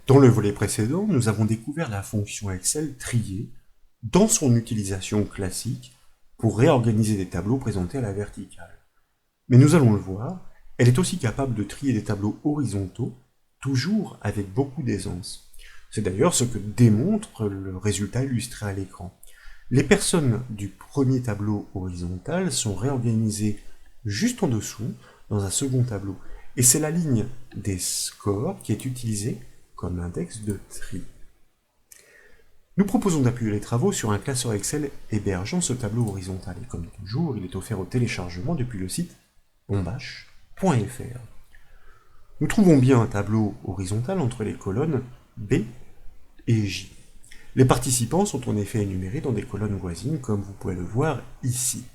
Dans le volet précédent, nous avons découvert la fonction Excel trier dans son utilisation classique pour réorganiser des tableaux présentés à la verticale. Mais nous allons le voir, elle est aussi capable de trier des tableaux horizontaux, toujours avec beaucoup d'aisance. C'est d'ailleurs ce que démontre le résultat illustré à l'écran. Les personnes du premier tableau horizontal sont réorganisées juste en dessous, dans un second tableau. Et c'est la ligne des scores qui est utilisée comme index de tri. Nous proposons d'appuyer les travaux sur un classeur Excel hébergeant ce tableau horizontal. Et comme toujours, il est offert au téléchargement depuis le site bombache.fr. Nous trouvons bien un tableau horizontal entre les colonnes B et J. Les participants sont en effet énumérés dans des colonnes voisines, comme vous pouvez le voir ici.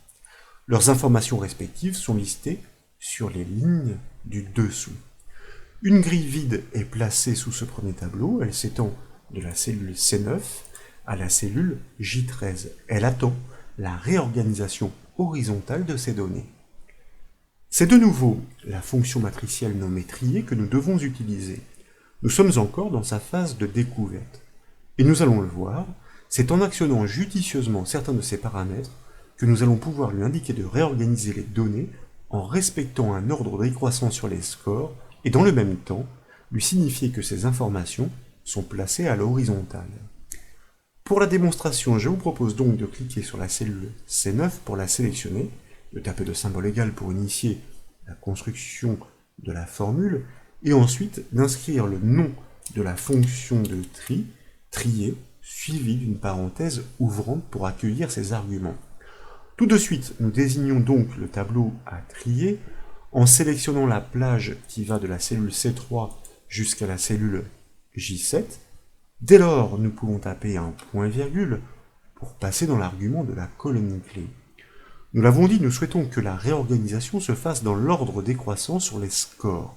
Leurs informations respectives sont listées sur les lignes du dessous. Une grille vide est placée sous ce premier tableau, elle s'étend de la cellule C9 à la cellule J13. Elle attend la réorganisation horizontale de ces données. C'est de nouveau la fonction matricielle nommée trier que nous devons utiliser. Nous sommes encore dans sa phase de découverte. Et nous allons le voir, c'est en actionnant judicieusement certains de ces paramètres que nous allons pouvoir lui indiquer de réorganiser les données en respectant un ordre décroissant sur les scores et dans le même temps, lui signifier que ces informations sont placées à l'horizontale. Pour la démonstration, je vous propose donc de cliquer sur la cellule C9 pour la sélectionner, de taper le symbole égal pour initier la construction de la formule, et ensuite d'inscrire le nom de la fonction de tri, trier, suivi d'une parenthèse ouvrante pour accueillir ces arguments. Tout de suite, nous désignons donc le tableau à trier en sélectionnant la plage qui va de la cellule C3 jusqu'à la cellule J7. Dès lors, nous pouvons taper un point-virgule pour passer dans l'argument de la colonne clé. Nous l'avons dit, nous souhaitons que la réorganisation se fasse dans l'ordre décroissant sur les scores.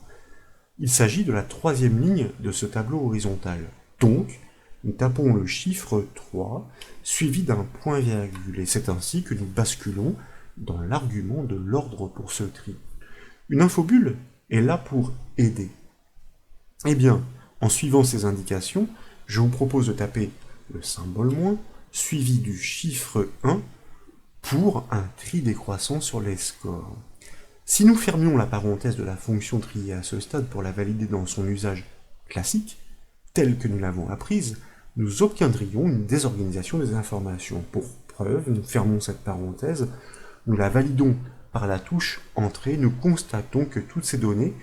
Il s'agit de la troisième ligne de ce tableau horizontal. Donc, nous tapons le chiffre 3, suivi d'un point-virgule, et c'est ainsi que nous basculons dans l'argument de l'ordre pour ce tri. Une infobulle est là pour aider. Eh bien, en suivant ces indications, je vous propose de taper le symbole moins, suivi du chiffre 1, pour un tri décroissant sur les scores. Si nous fermions la parenthèse de la fonction trier à ce stade pour la valider dans son usage classique, tel que nous l'avons apprise, nous obtiendrions une désorganisation des informations. Pour preuve, nous fermons cette parenthèse, nous la validons par la touche Entrée, nous constatons que toutes ces données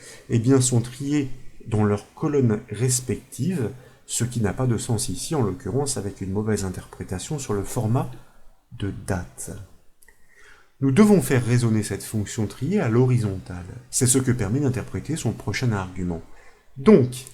sont triées dans leurs colonnes respectives, ce qui n'a pas de sens ici, en l'occurrence avec une mauvaise interprétation sur le format de date. Nous devons faire résonner cette fonction trier à l'horizontale. C'est ce que permet d'interpréter son prochain argument. Donc,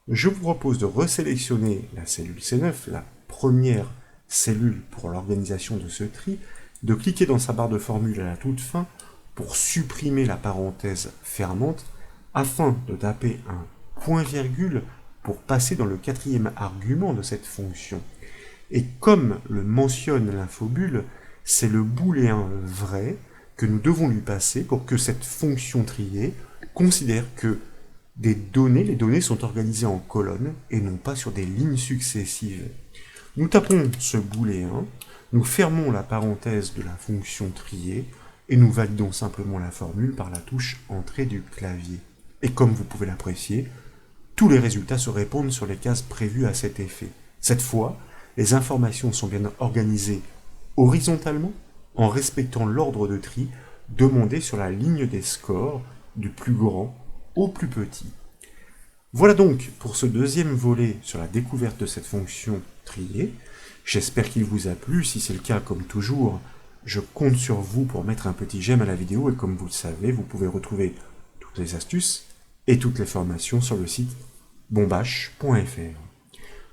je vous propose de resélectionner la cellule C9, la première cellule pour l'organisation de ce tri, de cliquer dans sa barre de formule à la toute fin pour supprimer la parenthèse fermante, afin de taper un point-virgule pour passer dans le quatrième argument de cette fonction. Et comme le mentionne l'infobulle, c'est le booléen vrai que nous devons lui passer pour que cette fonction trier considère que les données sont organisées en colonnes et non pas sur des lignes successives. Nous tapons ce booléen, nous fermons la parenthèse de la fonction trier et nous validons simplement la formule par la touche Entrée du clavier. Et comme vous pouvez l'apprécier, tous les résultats se répondent sur les cases prévues à cet effet. Cette fois, les informations sont bien organisées horizontalement en respectant l'ordre de tri demandé sur la ligne des scores du plus grand au plus petit. Voilà donc pour ce deuxième volet sur la découverte de cette fonction trier. J'espère qu'il vous a plu. Si c'est le cas, comme toujours, je compte sur vous pour mettre un petit j'aime à la vidéo et comme vous le savez, vous pouvez retrouver toutes les astuces et toutes les formations sur le site bombache.fr.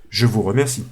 Je vous remercie.